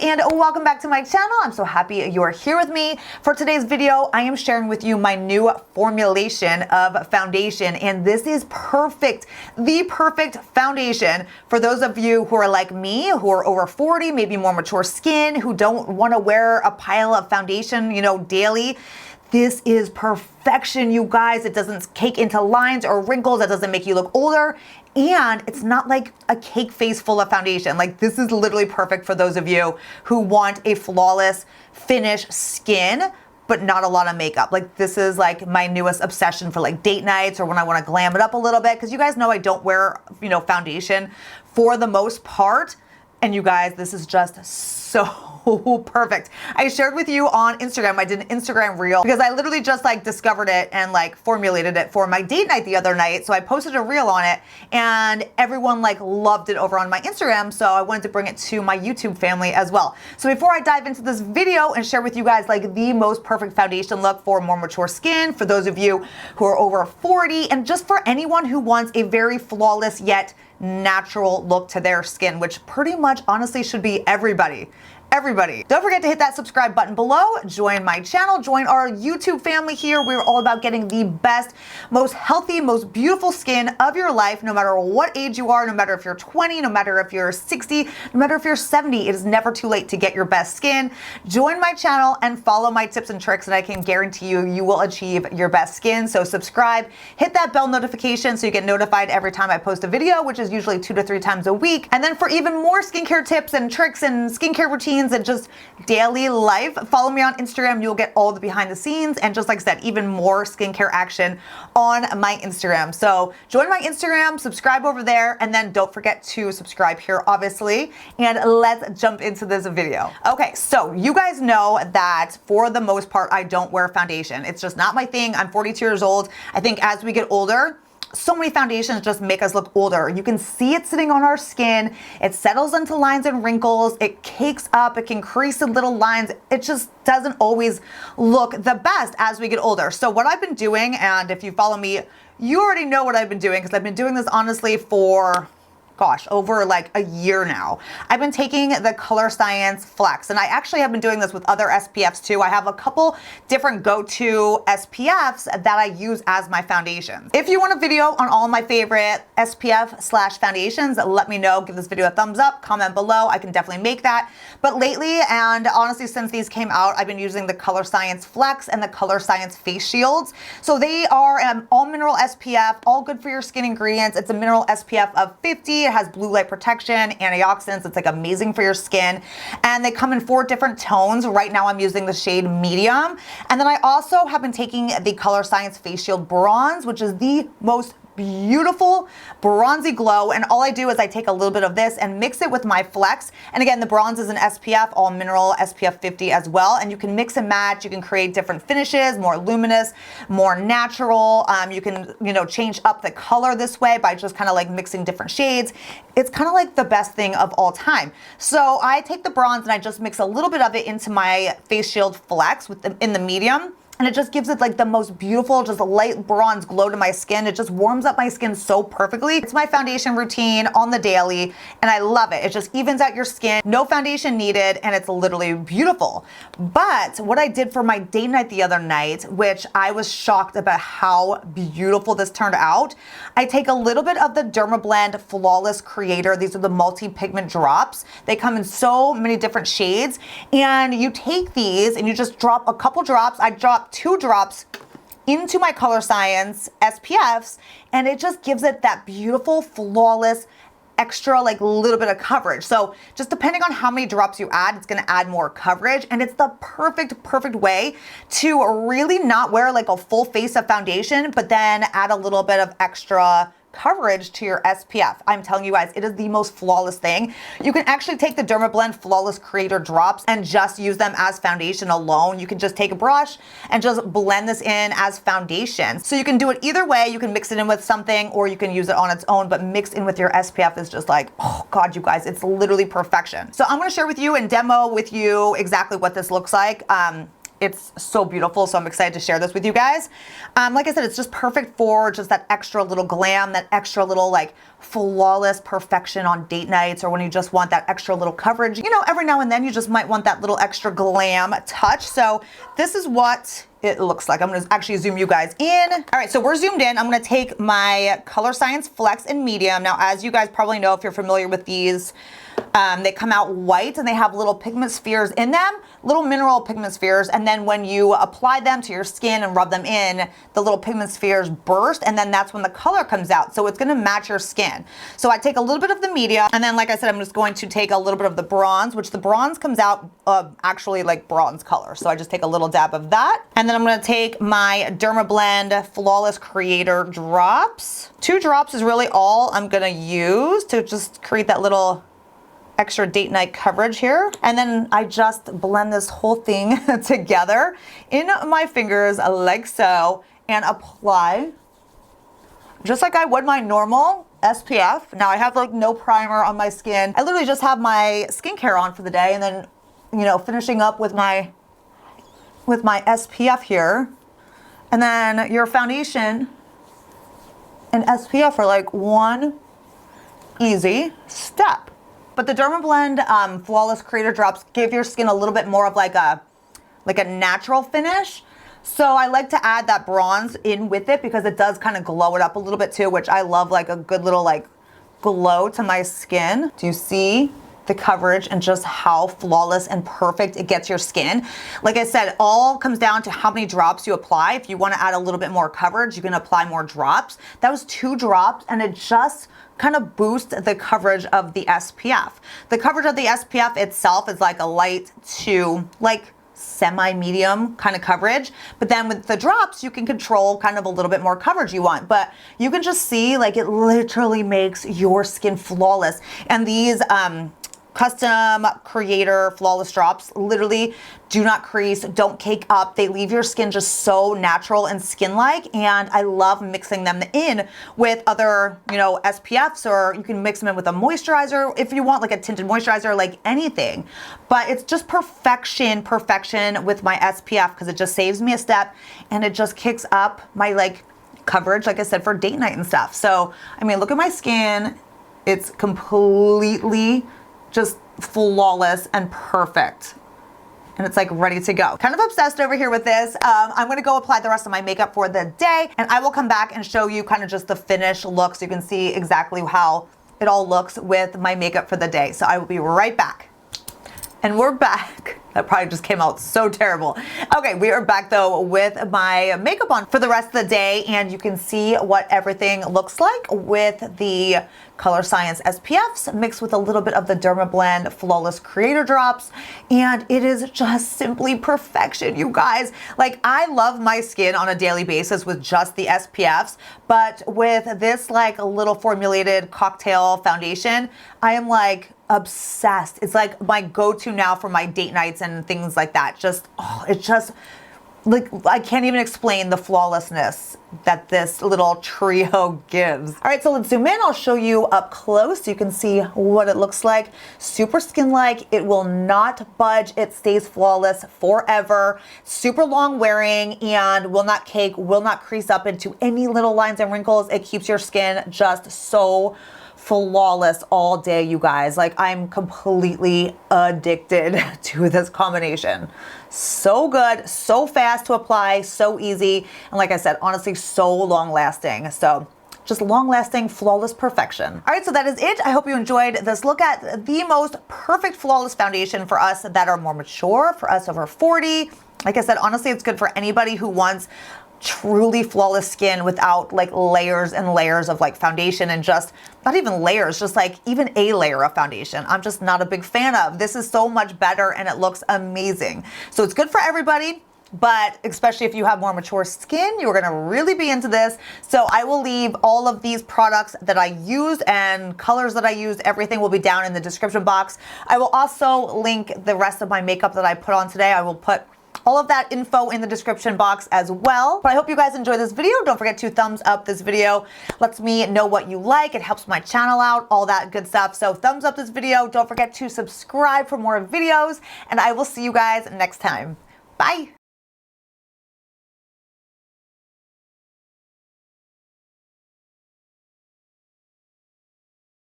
and welcome back to my channel. I'm so happy you're here with me. For today's video, I am sharing with you my new formulation of foundation, and this is perfect, the perfect foundation for those of you who are like me, who are over 40, maybe more mature skin, who don't want to wear a pile of foundation, daily. This is perfection, you guys. It doesn't cake into lines or wrinkles. It doesn't make you look older. And it's not like a cake face full of foundation. Like, this is literally perfect for those of you who want a flawless finish skin, but not a lot of makeup. Like, this is like my newest obsession for like date nights or when I want to glam it up a little bit. Because you guys know I don't wear, foundation for the most part. And you guys, this is just so perfect. I shared with you on Instagram, I did an Instagram reel because I literally just like discovered it and like formulated it for my date night the other night. So I posted a reel on it and everyone like loved it over on my Instagram. So I wanted to bring it to my YouTube family as well. So before I dive into this video and share with you guys like the most perfect foundation look for more mature skin, for those of you who are over 40, and just for anyone who wants a very flawless yet natural look to their skin, which pretty much honestly should be everybody. Don't forget to hit that subscribe button below, join my channel, join our YouTube family here. We're all about getting the best, most healthy, most beautiful skin of your life, no matter what age you are, no matter if you're 20, no matter if you're 60, no matter if you're 70, it is never too late to get your best skin. Join my channel and follow my tips and tricks, and I can guarantee you, you will achieve your best skin. So subscribe, hit that bell notification so you get notified every time I post a video, which is usually 2 to 3 times a week. And then for even more skincare tips and tricks and skincare routines, and just daily life, follow me on Instagram. You'll get all the behind the scenes and, just like I said, even more skincare action on my Instagram. So join my Instagram, subscribe over there, and then don't forget to subscribe here, obviously. And let's jump into this video. Okay, so you guys know that for the most part, I don't wear foundation. It's just not my thing. I'm 42 years old. I think as we get older, so many foundations just make us look older. You can see it sitting on our skin. It settles into lines and wrinkles. It cakes up. It can crease in little lines. It just doesn't always look the best as we get older. So what I've been doing, and if you follow me, you already know what I've been doing, because I've been doing this honestly for over like a year now. I've been taking the Colorescience Flex, and I actually have been doing this with other SPFs too. I have a couple different go-to SPFs that I use as my foundation. If you want a video on all my favorite SPF/foundations, let me know. Give this video a thumbs up, comment below. I can definitely make that. But lately, and honestly since these came out, I've been using the Colorescience Flex and the Colorescience Face Shields. So they are an all mineral SPF, all good for your skin ingredients. It's a mineral SPF of 50. It has blue light protection, antioxidants. It's like amazing for your skin. And they come in 4 different tones. Right now I'm using the shade medium. And then I also have been taking the Colorescience Face Shield Bronze, which is the most beautiful bronzy glow. And all I do is I take a little bit of this and mix it with my Flex. And again, the bronze is an SPF, all mineral SPF 50 as well. And you can mix and match. You can create different finishes, more luminous, more natural. You can, change up the color this way by just kind of like mixing different shades. It's kind of like the best thing of all time. So I take the bronze and I just mix a little bit of it into my Face Shield Flex in the medium. And it just gives it like the most beautiful, just a light bronze glow to my skin. It just warms up my skin so perfectly. It's my foundation routine on the daily, and I love it. It just evens out your skin, no foundation needed, and it's literally beautiful. But what I did for my date night the other night, which I was shocked about how beautiful this turned out, I take a little bit of the Dermablend Flawless Creator. These are the multi-pigment drops. They come in so many different shades, and you take these and you just drop a couple drops. I drop 2 drops into my Colorescience SPFs, and it just gives it that beautiful, flawless, extra like little bit of coverage. So just depending on how many drops you add, it's gonna add more coverage, and it's the perfect way to really not wear like a full face of foundation, but then add a little bit of extra coverage to your SPF. I'm telling you guys, it is the most flawless thing. You can actually take the Dermablend Flawless Creator Drops and just use them as foundation alone. You can just take a brush and just blend this in as foundation. So you can do it either way. You can mix it in with something, or you can use it on its own, but mixed in with your SPF is just like, oh God, you guys, it's literally perfection. So I'm gonna share with you and demo with you exactly what this looks like. it's so beautiful. So I'm excited to share this with you guys. Like I said, it's just perfect for just that extra little glam, that extra little like flawless perfection on date nights, or when you just want that extra little coverage. You know, every now and then you just might want that little extra glam touch. So this is what it looks like. I'm gonna actually zoom you guys in. All right, so we're zoomed in. I'm gonna take my Colorescience Flex in medium. Now, as you guys probably know, if you're familiar with these, they come out white and they have little pigment spheres in them, little mineral pigment spheres. And then when you apply them to your skin and rub them in, the little pigment spheres burst, and then that's when the color comes out. So it's gonna match your skin. So I take a little bit of the medium, and then like I said, I'm just going to take a little bit of the bronze, which the bronze comes out actually like bronze color. So I just take a little dab of that. And then I'm gonna take my Dermablend Flawless Creator Drops. 2 drops is really all I'm gonna use to just create that little extra date night coverage here. And then I just blend this whole thing together in my fingers like so, and apply just like I would my normal SPF. Now I have like no primer on my skin. I literally just have my skincare on for the day, and then, you know, finishing up with my SPF here. And then your foundation and SPF are like one easy step. But the Dermablend Flawless Creator Drops give your skin a little bit more of like a natural finish. So I like to add that bronze in with it because it does kind of glow it up a little bit too, which I love, like a good little like glow to my skin. Do you see the coverage and just how flawless and perfect it gets your skin? Like I said, all comes down to how many drops you apply. If you want to add a little bit more coverage, you can apply more drops. That was 2 drops, and it just kind of boosts the coverage of the SPF. The coverage of the SPF itself is like a light to like semi-medium kind of coverage, but then with the drops you can control kind of a little bit more coverage you want. But you can just see like it literally makes your skin flawless. And these custom creator flawless drops literally do not crease, don't cake up. They leave your skin just so natural and skin-like, and I love mixing them in with other, you know, SPFs, or you can mix them in with a moisturizer if you want, like a tinted moisturizer, like anything. But it's just perfection with my SPF because it just saves me a step, and it just kicks up my like coverage, like I said, for date night and stuff. So, I mean, look at my skin. It's completely just flawless and perfect. And it's like ready to go. Kind of obsessed over here with this. I'm gonna go apply the rest of my makeup for the day, and I will come back and show you kind of just the finished look so you can see exactly how it all looks with my makeup for the day. So I will be right back. And we're back. That probably just came out so terrible. Okay, we are back though with my makeup on for the rest of the day, and you can see what everything looks like with the Colorescience SPFs mixed with a little bit of the Dermablend Flawless Creator Drops, and it is just simply perfection, you guys. Like, I love my skin on a daily basis with just the SPFs, but with this like little formulated cocktail foundation, I am like obsessed. It's like my go-to now for my date nights and things like that. Just, oh, it's just like, I can't even explain the flawlessness that this little trio gives. All right, so let's zoom in. I'll show you up close so you can see what it looks like. Super skin-like. It will not budge. It stays flawless forever. Super long wearing and will not cake, will not crease up into any little lines and wrinkles. It keeps your skin just so flawless all day, you guys. Like, I'm completely addicted to this combination. So good, so fast to apply, so easy, and like I said, honestly, so long lasting. So just long lasting, flawless perfection. All right, so that is it. I hope you enjoyed this look at the most perfect flawless foundation for us that are more mature, for us over 40. Like I said, honestly, it's good for anybody who wants truly flawless skin without like layers and layers of like foundation, and just not even layers, just like even a layer of foundation. I'm just not a big fan of. This is so much better and it looks amazing. So it's good for everybody, but especially if you have more mature skin, you're gonna really be into this. So I will leave all of these products that I used and colors that I used, everything will be down in the description box. I will also link the rest of my makeup that I put on today. I will put all of that info in the description box as well. But I hope you guys enjoyed this video. Don't forget to thumbs up this video. Lets me know what you like. It helps my channel out, all that good stuff. So thumbs up this video. Don't forget to subscribe for more videos, and I will see you guys next time. Bye.